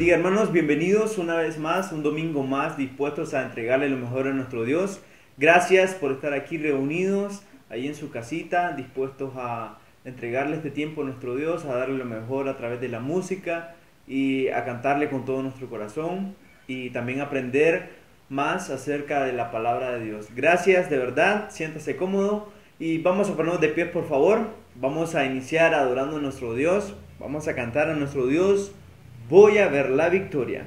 bendiga, hermanos, bienvenidos una vez más, un domingo más, dispuestos a entregarle lo mejor a nuestro Dios. Gracias por estar aquí reunidos, ahí en su casita, dispuestos a entregarle este tiempo a nuestro Dios, a darle lo mejor a través de la música y a cantarle con todo nuestro corazón y también aprender más acerca de la palabra de Dios. Gracias, de verdad, siéntase cómodo y vamos a ponernos de pie, por favor. Vamos a iniciar adorando a nuestro Dios, vamos a cantar a nuestro Dios. Voy a ver la victoria.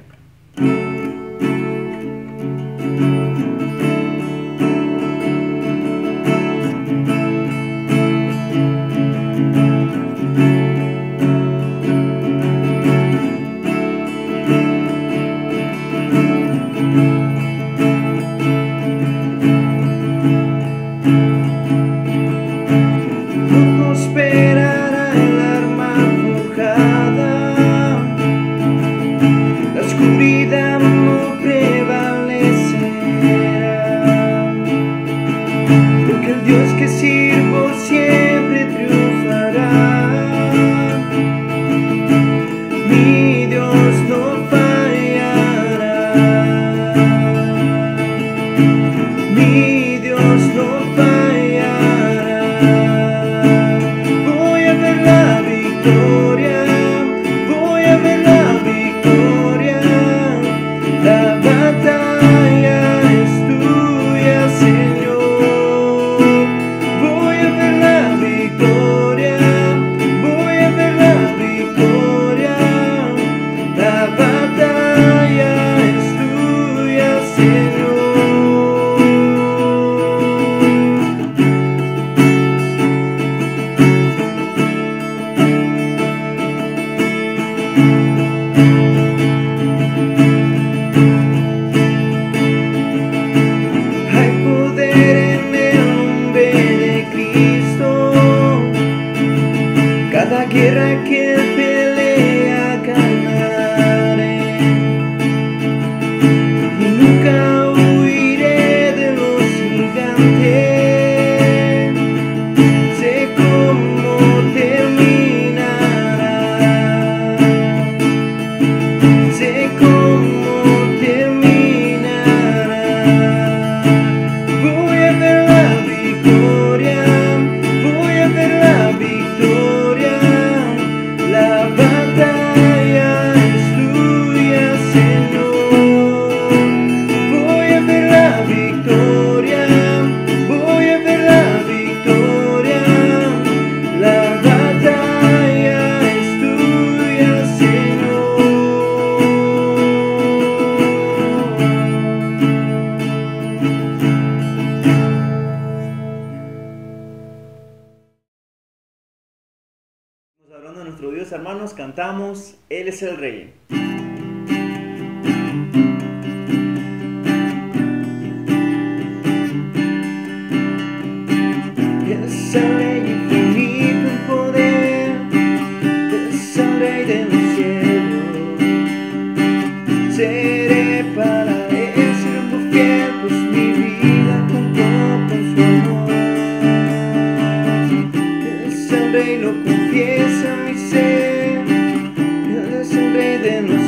Adorando a nuestro Dios, hermanos, cantamos Él es el Rey. Él es el Rey infinito en poder, Él es el Rey de los cielos. Seré para Él siervo fiel, pues mi vida contó con su amor. Él es el Rey, lo confiesa mi ser, Él es el Rey de los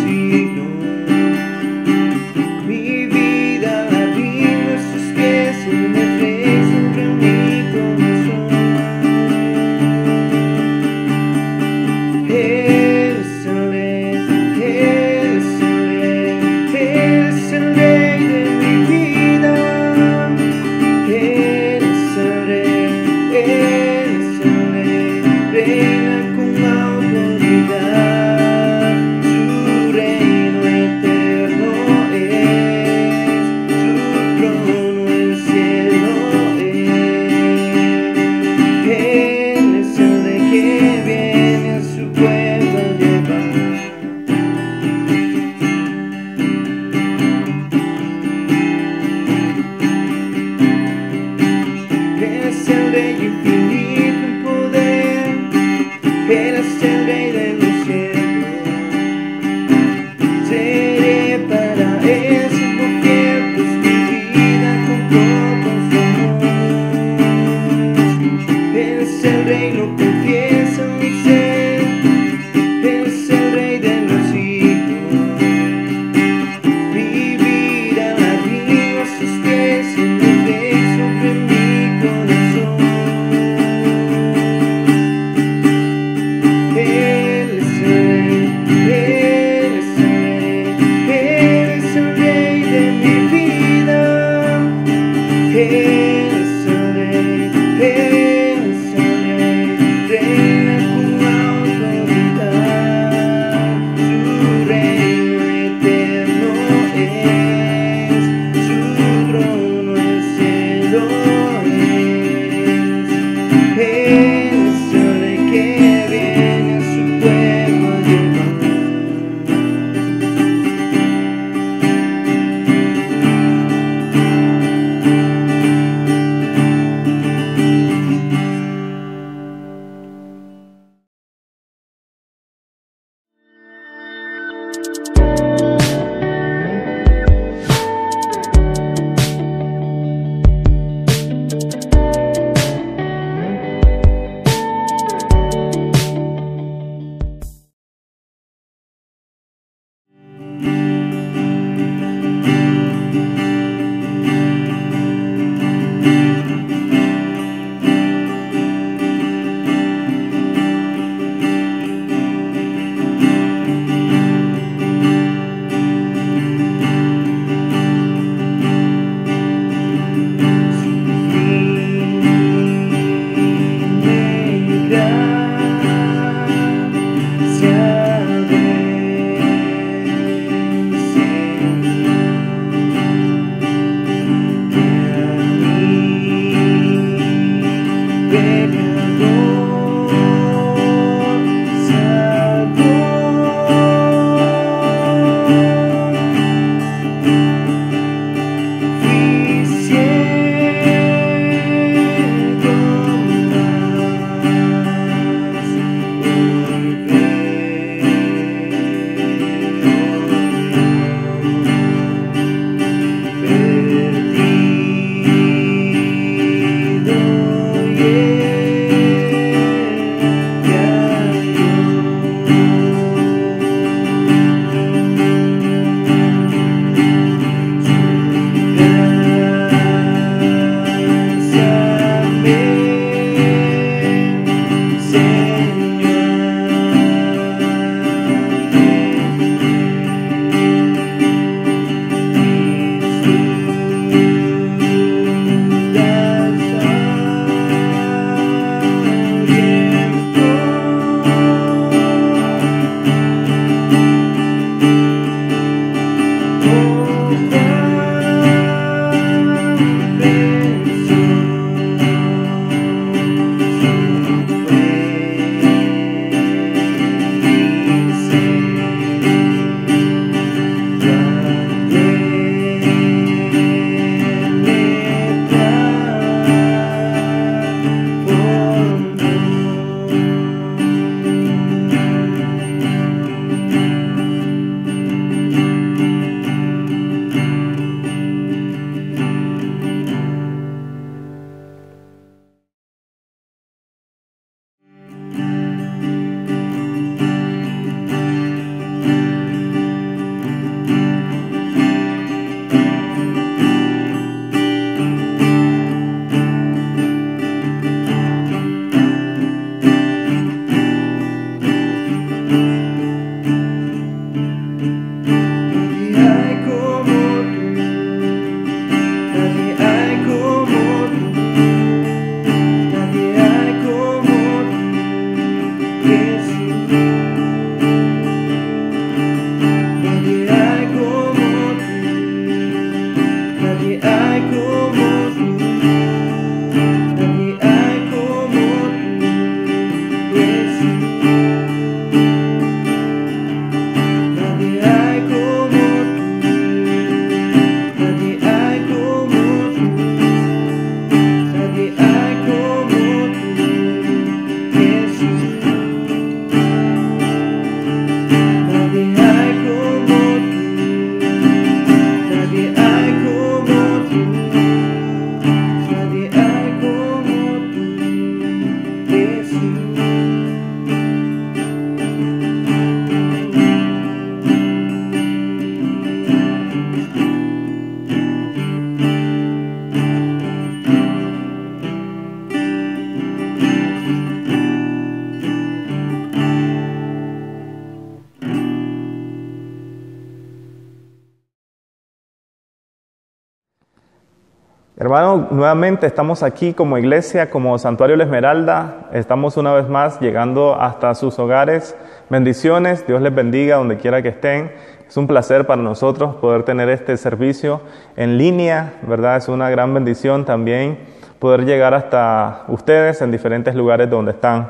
Hermano, nuevamente estamos aquí como iglesia, como Santuario La Esmeralda. Estamos una vez más llegando hasta sus hogares. Bendiciones, Dios les bendiga donde quiera que estén. Es un placer para nosotros poder tener este servicio en línea, ¿verdad? Es una gran bendición también poder llegar hasta ustedes en diferentes lugares donde están.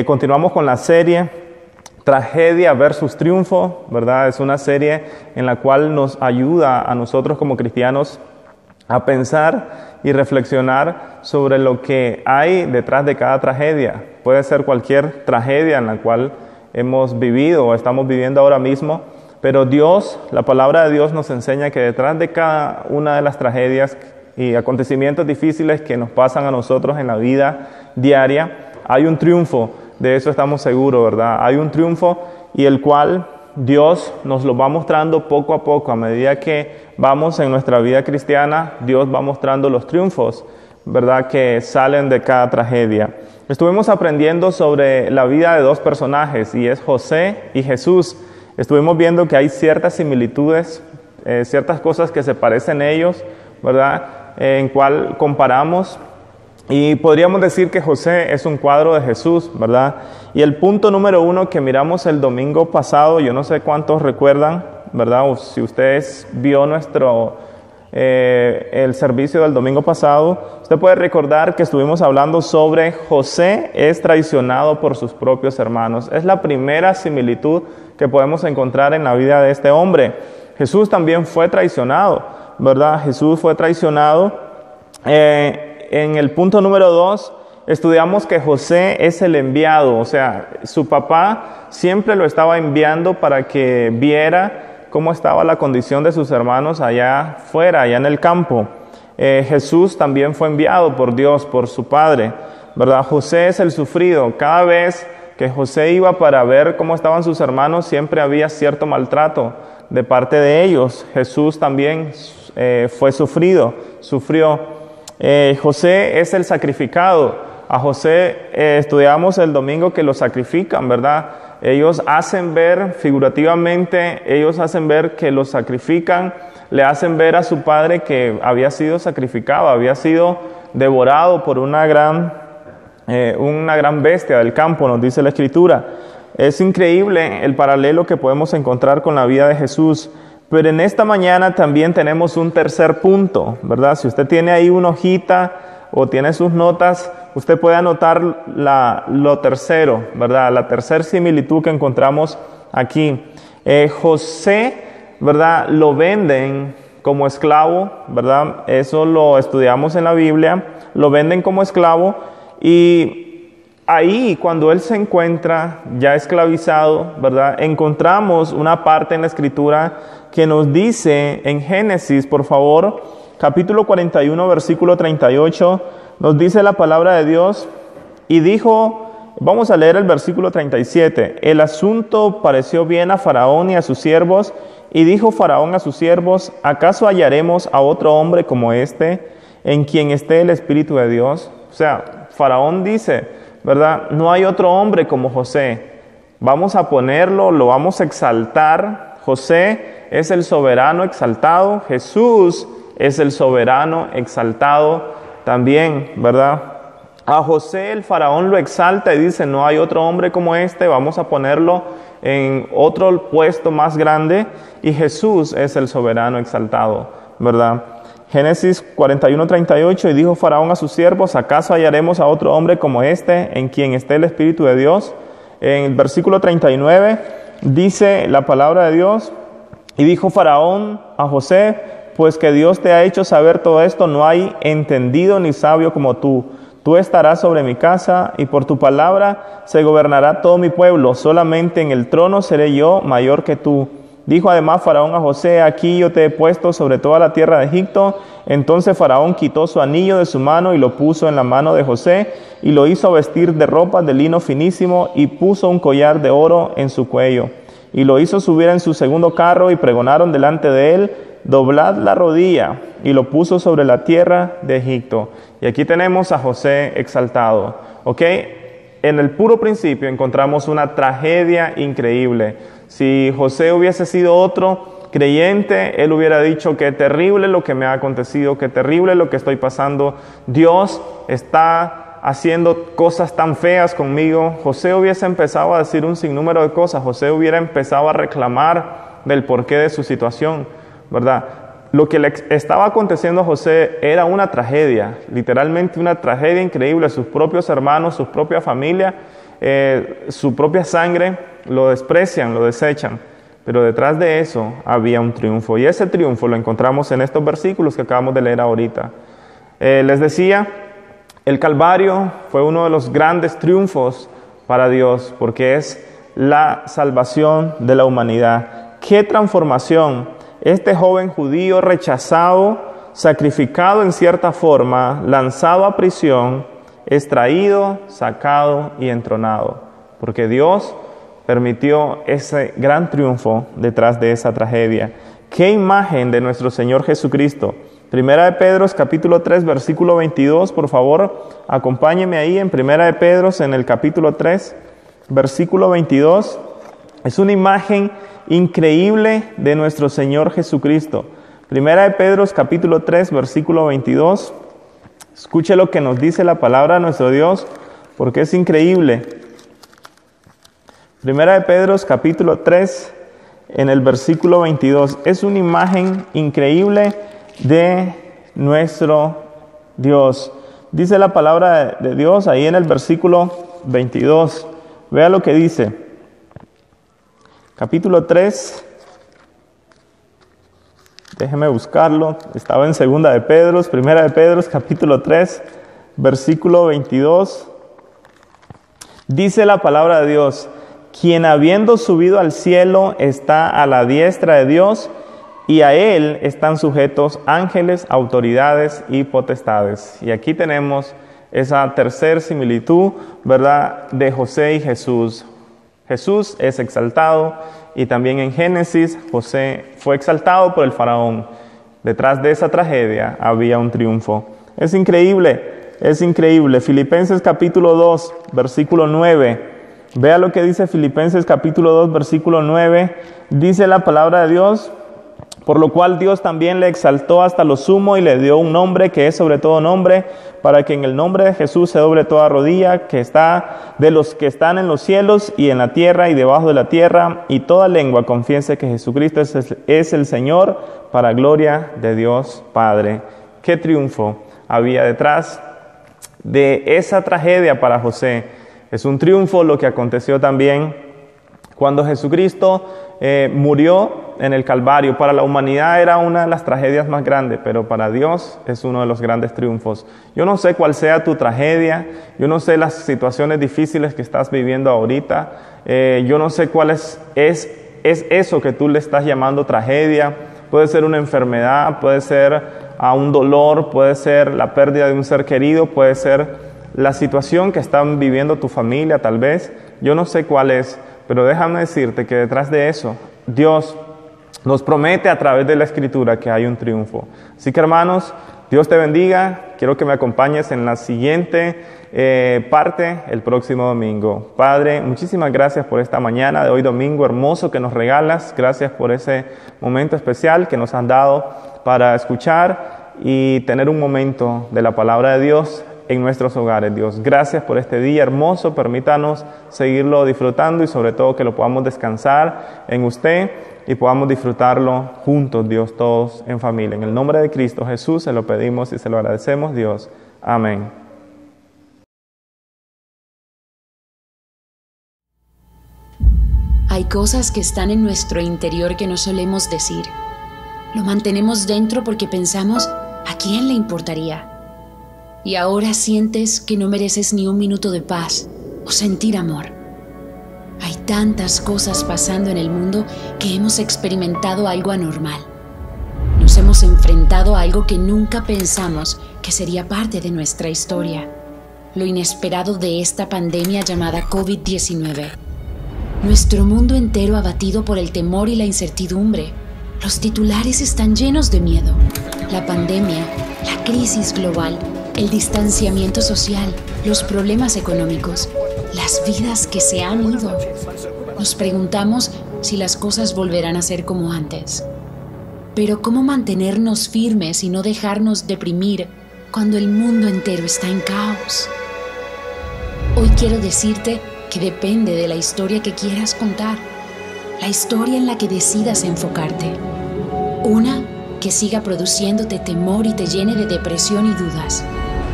Continuamos con la serie Tragedia versus Triunfo, ¿verdad? Es una serie en la cual nos ayuda a nosotros como cristianos a pensar y reflexionar sobre lo que hay detrás de cada tragedia. Puede ser cualquier tragedia en la cual hemos vivido o estamos viviendo ahora mismo, pero Dios, la palabra de Dios nos enseña que detrás de cada una de las tragedias y acontecimientos difíciles que nos pasan a nosotros en la vida diaria, hay un triunfo. De eso estamos seguros, ¿verdad? Hay un triunfo y el cual Dios nos lo va mostrando poco a poco. A medida que vamos en nuestra vida cristiana, Dios va mostrando los triunfos, ¿verdad?, que salen de cada tragedia. Estuvimos aprendiendo sobre la vida de dos personajes, y es José y Jesús. Estuvimos viendo que hay ciertas similitudes, ciertas cosas que se parecen a ellos, ¿verdad?, en cual comparamos. Y podríamos decir que José es un cuadro de Jesús, ¿verdad? Y el punto número 1 que miramos el domingo pasado, yo no sé cuántos recuerdan, ¿verdad? O si ustedes vio el servicio del domingo pasado, usted puede recordar que estuvimos hablando sobre José es traicionado por sus propios hermanos. Es la primera similitud que podemos encontrar en la vida de este hombre. Jesús también fue traicionado, ¿verdad? Jesús fue traicionado. En el punto número 2, estudiamos que José es el enviado, o sea, su papá siempre lo estaba enviando para que viera cómo estaba la condición de sus hermanos allá fuera, allá en el campo. Jesús también fue enviado por Dios, por su padre, ¿verdad? José es el sufrido. Cada vez que José iba para ver cómo estaban sus hermanos, siempre había cierto maltrato de parte de ellos. Jesús también fue sufrió. José es el sacrificado. A José estudiamos el domingo que lo sacrifican, ¿verdad? Ellos hacen ver, figurativamente, que lo sacrifican, le hacen ver a su padre que había sido sacrificado, había sido devorado por una gran bestia del campo, nos dice la Escritura. Es increíble el paralelo que podemos encontrar con la vida de Jesús. Pero en esta mañana también tenemos un tercer punto, ¿verdad? Si usted tiene ahí una hojita o tiene sus notas, usted puede anotar lo tercero, ¿verdad? La tercera similitud que encontramos aquí. José, ¿verdad?, lo venden como esclavo, ¿verdad? Eso lo estudiamos en la Biblia. Lo venden como esclavo y ahí, cuando él se encuentra ya esclavizado, ¿verdad?, encontramos una parte en la Escritura que nos dice en Génesis, por favor, capítulo 41, versículo 38, nos dice la palabra de Dios, y dijo, vamos a leer el versículo 37, el asunto pareció bien a Faraón y a sus siervos, y dijo Faraón a sus siervos, ¿acaso hallaremos a otro hombre como este, en quien esté el Espíritu de Dios? O sea, Faraón dice, ¿verdad?, no hay otro hombre como José, vamos a ponerlo, lo vamos a exaltar. José es el soberano exaltado, Jesús es el soberano exaltado también, ¿verdad? A José el faraón lo exalta y dice, no hay otro hombre como este, vamos a ponerlo en otro puesto más grande, y Jesús es el soberano exaltado, ¿verdad? Génesis 41:38, y dijo Faraón a sus siervos, ¿acaso hallaremos a otro hombre como este, en quien esté el Espíritu de Dios? En el versículo 39 dice la palabra de Dios, y dijo Faraón a José, pues que Dios te ha hecho saber todo esto, no hay entendido ni sabio como tú. Tú estarás sobre mi casa, y por tu palabra se gobernará todo mi pueblo. Solamente en el trono seré yo mayor que tú. Dijo además Faraón a José, aquí yo te he puesto sobre toda la tierra de Egipto. Entonces Faraón quitó su anillo de su mano y lo puso en la mano de José, y lo hizo vestir de ropas de lino finísimo, y puso un collar de oro en su cuello. Y lo hizo subir en su segundo carro, y pregonaron delante de él, doblad la rodilla, y lo puso sobre la tierra de Egipto. Y aquí tenemos a José exaltado, ¿ok? En el puro principio encontramos una tragedia increíble. Si José hubiese sido otro, creyente, él hubiera dicho: qué terrible lo que me ha acontecido, qué terrible lo que estoy pasando. Dios está haciendo cosas tan feas conmigo. José hubiese empezado a decir un sinnúmero de cosas. José hubiera empezado a reclamar del porqué de su situación, ¿verdad? Lo que le estaba aconteciendo a José era una tragedia, literalmente una tragedia increíble. Sus propios hermanos, su propia familia, su propia sangre lo desprecian, lo desechan. Pero detrás de eso había un triunfo, y ese triunfo lo encontramos en estos versículos que acabamos de leer ahorita. Les decía, el Calvario fue uno de los grandes triunfos para Dios, porque es la salvación de la humanidad. ¡Qué transformación! Este joven judío rechazado, sacrificado en cierta forma, lanzado a prisión, es traído, sacado y entronado, porque Dios permitió ese gran triunfo detrás de esa tragedia. ¡Qué imagen de nuestro Señor Jesucristo! Primera de Pedro, capítulo 3, versículo 22, por favor, acompáñeme ahí en Primera de Pedro, en el capítulo 3, versículo 22. Es una imagen increíble de nuestro Señor Jesucristo. Primera de Pedro, capítulo 3, versículo 22. Escuche lo que nos dice la palabra de nuestro Dios, porque es increíble. Primera de Pedro, capítulo 3, en el versículo 22. Es una imagen increíble de nuestro Dios. Dice la palabra de Dios ahí en el versículo 22. Vea lo que dice. Capítulo 3, déjeme buscarlo, estaba en Segunda de Pedro, Primera de Pedro, capítulo 3, versículo 22. Dice la palabra de Dios: quien habiendo subido al cielo está a la diestra de Dios, y a él están sujetos ángeles, autoridades y potestades. Y aquí tenemos esa tercera similitud, ¿verdad?, de José y Jesús. Jesús es exaltado, y también en Génesis José fue exaltado por el faraón. Detrás de esa tragedia había un triunfo. Es increíble, es increíble. Filipenses capítulo 2, versículo 9. Vea lo que dice Filipenses capítulo 2, versículo 9. Dice la palabra de Dios: por lo cual Dios también le exaltó hasta lo sumo y le dio un nombre que es sobre todo nombre, para que en el nombre de Jesús se doble toda rodilla que está de los que están en los cielos y en la tierra y debajo de la tierra, y toda lengua confiese que Jesucristo es el Señor, para gloria de Dios Padre. ¡Qué triunfo había detrás de esa tragedia para José! Es un triunfo lo que aconteció también cuando Jesucristo murió en el Calvario. Para la humanidad era una de las tragedias más grandes, pero para Dios es uno de los grandes triunfos. Yo no sé cuál sea tu tragedia, yo no sé las situaciones difíciles que estás viviendo ahorita, yo no sé cuál es eso que tú le estás llamando tragedia. Puede ser una enfermedad, puede ser un dolor, puede ser la pérdida de un ser querido, puede ser la situación que están viviendo tu familia tal vez. Yo no sé cuál es, pero déjame decirte que detrás de eso, Dios nos promete a través de la Escritura que hay un triunfo. Así que, hermanos, Dios te bendiga. Quiero que me acompañes en la siguiente parte el próximo domingo. Padre, muchísimas gracias por esta mañana de hoy domingo hermoso que nos regalas. Gracias por ese momento especial que nos han dado para escuchar y tener un momento de la palabra de Dios en nuestros hogares, Dios. Gracias por este día hermoso. Permítanos seguirlo disfrutando y sobre todo que lo podamos descansar en usted y podamos disfrutarlo juntos, Dios, todos en familia. En el nombre de Cristo Jesús se lo pedimos y se lo agradecemos, Dios. Amén. Hay cosas que están en nuestro interior que no solemos decir. Lo mantenemos dentro porque pensamos, ¿a quién le importaría? Y ahora sientes que no mereces ni un minuto de paz o sentir amor. Hay tantas cosas pasando en el mundo que hemos experimentado algo anormal. Nos hemos enfrentado a algo que nunca pensamos que sería parte de nuestra historia. Lo inesperado de esta pandemia llamada COVID-19. Nuestro mundo entero abatido por el temor y la incertidumbre. Los titulares están llenos de miedo. La pandemia, la crisis global, el distanciamiento social, los problemas económicos, las vidas que se han ido. Nos preguntamos si las cosas volverán a ser como antes. Pero ¿cómo mantenernos firmes y no dejarnos deprimir cuando el mundo entero está en caos? Hoy quiero decirte que depende de la historia que quieras contar, la historia en la que decidas enfocarte. Una que siga produciéndote temor y te llene de depresión y dudas,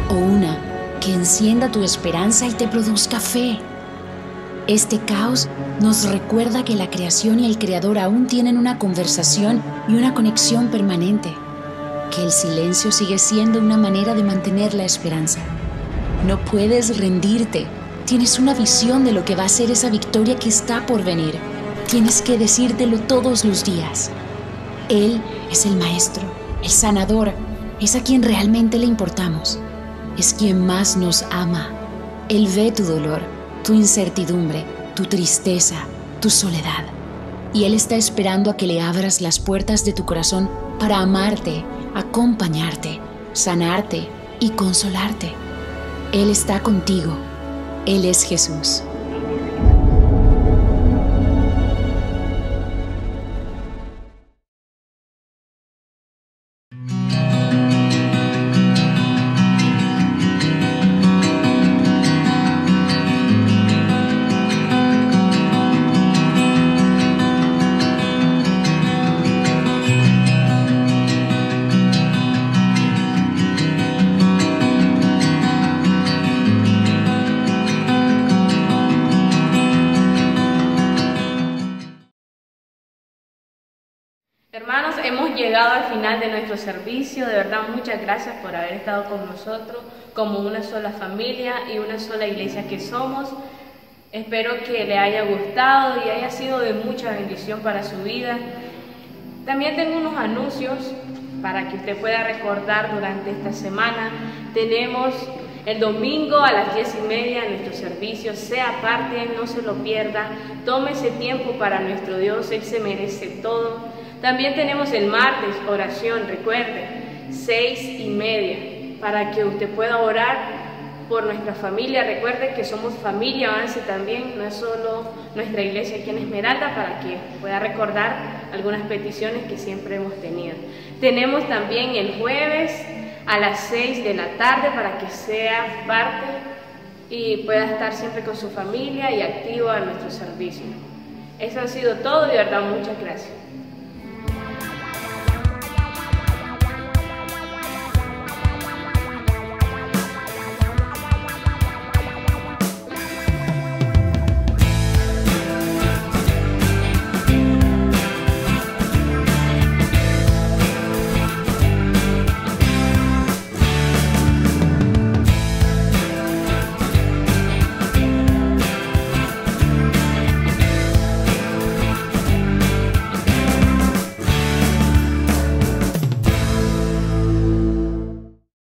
o una que encienda tu esperanza y te produzca fe. Este caos nos recuerda que la creación y el Creador aún tienen una conversación y una conexión permanente, que el silencio sigue siendo una manera de mantener la esperanza. No puedes rendirte, tienes una visión de lo que va a ser esa victoria que está por venir. Tienes que decírtelo todos los días. Él es el Maestro, el Sanador, es a quien realmente le importamos, es quien más nos ama. Él ve tu dolor, tu incertidumbre, tu tristeza, tu soledad. Y Él está esperando a que le abras las puertas de tu corazón para amarte, acompañarte, sanarte y consolarte. Él está contigo. Él es Jesús. Hermanos, hemos llegado al final de nuestro servicio. De verdad, muchas gracias por haber estado con nosotros como una sola familia y una sola iglesia que somos. Espero que le haya gustado y haya sido de mucha bendición para su vida. También tengo unos anuncios para que usted pueda recordar durante esta semana. Tenemos el domingo a las 10:30 nuestro servicio. Sea parte, no se lo pierda. Tómese tiempo para nuestro Dios, Él se merece todo. También tenemos el martes, oración, recuerde, 6:30, para que usted pueda orar por nuestra familia. Recuerde que somos familia Avance también, no es solo nuestra iglesia aquí en Esmeralda, para que pueda recordar algunas peticiones que siempre hemos tenido. Tenemos también el jueves a las 6 de la tarde para que sea parte y pueda estar siempre con su familia y activo a nuestro servicio. Eso ha sido todo y de verdad muchas gracias.